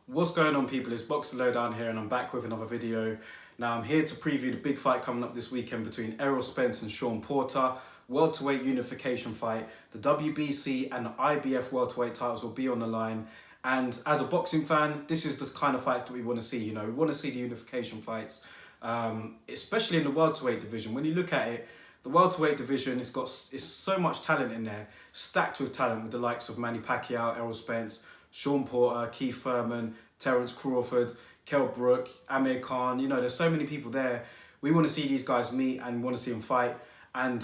What's going on, people? It's Boxer Lowdown here, and I'm back with another video. Now I'm here to preview the big fight coming up this weekend between ERROL Spence and SHAWN Porter. Welterweight unification fight. The WBC and the IBF welterweight titles will be on the line. And as a boxing fan, this is the kind of fights that we want to see. You know, we want to see the unification fights, especially in the welterweight division. When you look at it, the welterweight division, it's so much talent in there, stacked with talent with the likes of Manny Pacquiao, ERROL Spence, SHAWN Porter, Keith Thurman, Terence Crawford, Kell Brook, Amir Khan. You know, there's so many people there. We want to see these guys meet and want to see them fight. And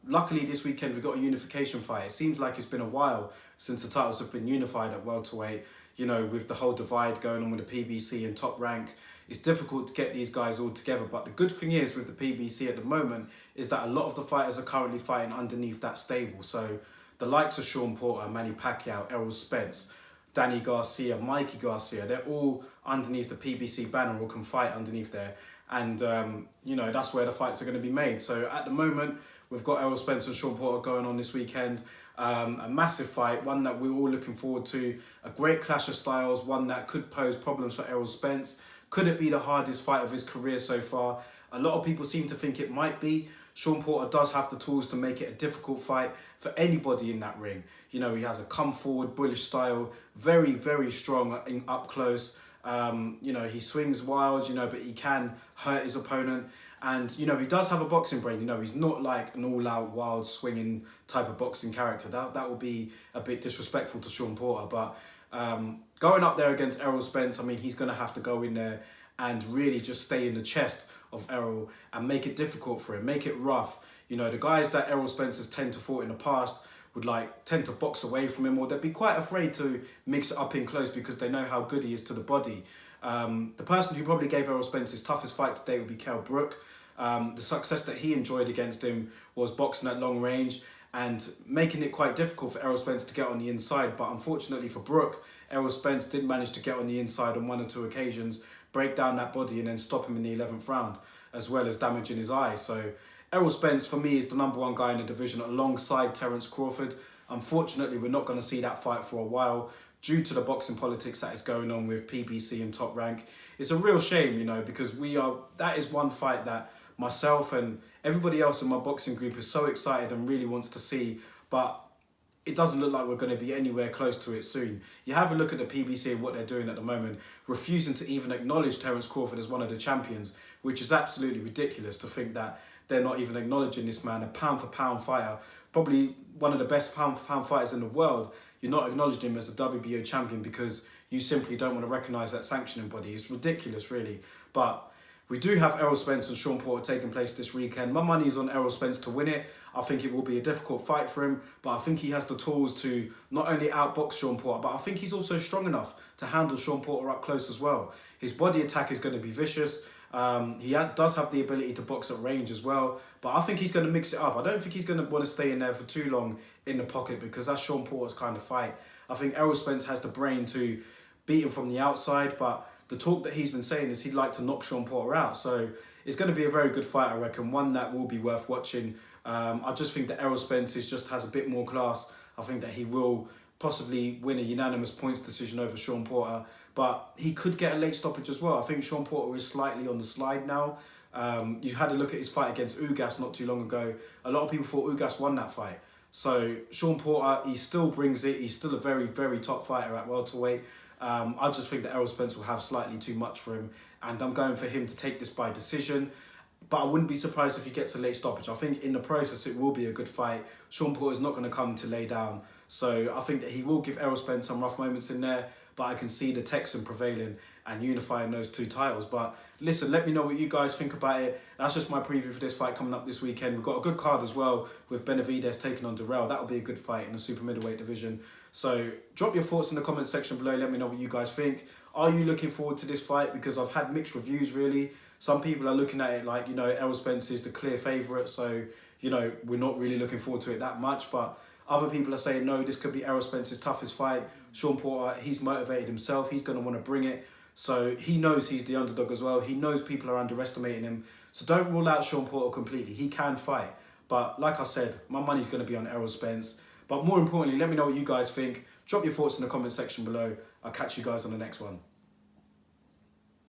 luckily this weekend we got a unification fight. It seems like it's been a while since the titles have been unified at welterweight. You know, with the whole divide going on with the PBC and Top Rank, it's difficult to get these guys all together. But the good thing is with the PBC at the moment is that a lot of the fighters are currently fighting underneath that stable. So the likes of SHAWN Porter, Manny Pacquiao, ERROL Spence, Danny Garcia, Mikey Garcia, they're all underneath the PBC banner or can fight underneath there. And, you know, that's where the fights are going to be made. So at the moment, we've got ERROL Spence and SHAWN Porter going on this weekend. A massive fight, one that we're all looking forward to. A great clash of styles, one that could pose problems for ERROL Spence. Could it be the hardest fight of his career so far? A lot of people seem to think it might be. SHAWN Porter does have the tools to make it a difficult fight for anybody in that ring. You know, he has a come forward, bullish style, very, very strong up close. You know, he swings wild, you know, but he can hurt his opponent. And, you know, he does have a boxing brain. You know, he's not like an all-out, wild, swinging type of boxing character. That would be a bit disrespectful to SHAWN Porter. But going up there against ERROL Spence, I mean, he's going to have to go in there and really just stay in the chest of ERROL and make it difficult for him, make it rough. You know, the guys that ERROL Spence has tend to fought in the past would tend to box away from him, or they'd be quite afraid to mix it up in close because they know how good he is to the body. The person who probably gave ERROL Spence his toughest fight today would be Kell Brook. The success that he enjoyed against him was boxing at long range and making it quite difficult for ERROL Spence to get on the inside. But unfortunately for Brook, ERROL Spence did manage to get on the inside on one or two occasions, break down that body and then stop him in the 11th round, as well as damaging his eye. So ERROL Spence, for me, is the #1 guy in the division alongside Terence Crawford. Unfortunately, we're not going to see that fight for a while due to the boxing politics that is going on with PBC and Top Rank. It's a real shame, you know, because that is one fight that myself and everybody else in my boxing group is so excited and really wants to see, but it doesn't look like we're going to be anywhere close to it soon. You have a look at the PBC and what they're doing at the moment, refusing to even acknowledge Terence Crawford as one of the champions, which is absolutely ridiculous to think that they're not even acknowledging this man, a pound-for-pound fighter, probably one of the best pound-for-pound fighters in the world. You're not acknowledging him as a WBO champion because you simply don't want to recognise that sanctioning body. It's ridiculous, really. But we do have ERROL Spence and SHAWN Porter taking place this weekend. My money is on ERROL Spence to win it. I think it will be a difficult fight for him, but I think he has the tools to not only outbox SHAWN Porter, but I think he's also strong enough to handle SHAWN Porter up close as well. His body attack is going to be vicious. He does have the ability to box at range as well, but I think he's going to mix it up. I don't think he's going to want to stay in there for too long in the pocket because that's SHAWN Porter's kind of fight. I think ERROL Spence has the brain to beat him from the outside, but the talk that he's been saying is he'd like to knock SHAWN Porter out. So it's going to be a very good fight, I reckon, one that will be worth watching. I just think that ERROL Spence just has a bit more class. I think that he will possibly win a unanimous points decision over SHAWN Porter, but he could get a late stoppage as well. I think SHAWN Porter is slightly on the slide now. You had a look at his fight against Ugas not too long ago. A lot of people thought Ugas won that fight. So SHAWN Porter, he still brings it. He's still a very, very top fighter at welterweight. I just think that ERROL Spence will have slightly too much for him, and I'm going for him to take this by decision. But I wouldn't be surprised if he gets a late stoppage. I think in the process it will be a good fight. SHAWN Porter is not going to come to lay down. So I think that he will give ERROL Spence some rough moments in there, but I can see the Texan prevailing and unifying those two titles. But listen, let me know what you guys think about it. That's just my preview for this fight coming up this weekend. We've got a good card as well with Benavidez taking on Durrell. That'll be a good fight in the super middleweight division. So drop your thoughts in the comment section below. Let me know what you guys think. Are you looking forward to this fight? Because I've had mixed reviews, really. Some people are looking at it like, you know, ERROL Spence is the clear favourite, so, you know, we're not really looking forward to it that much. But other people are saying, no, this could be ERROL Spence's toughest fight. SHAWN Porter, he's motivated himself. He's going to want to bring it. So he knows he's the underdog as well. He knows people are underestimating him. So don't rule out SHAWN Porter completely. He can fight. But like I said, my money's going to be on ERROL Spence. But more importantly, let me know what you guys think. Drop your thoughts in the comment section below. I'll catch you guys on the next one.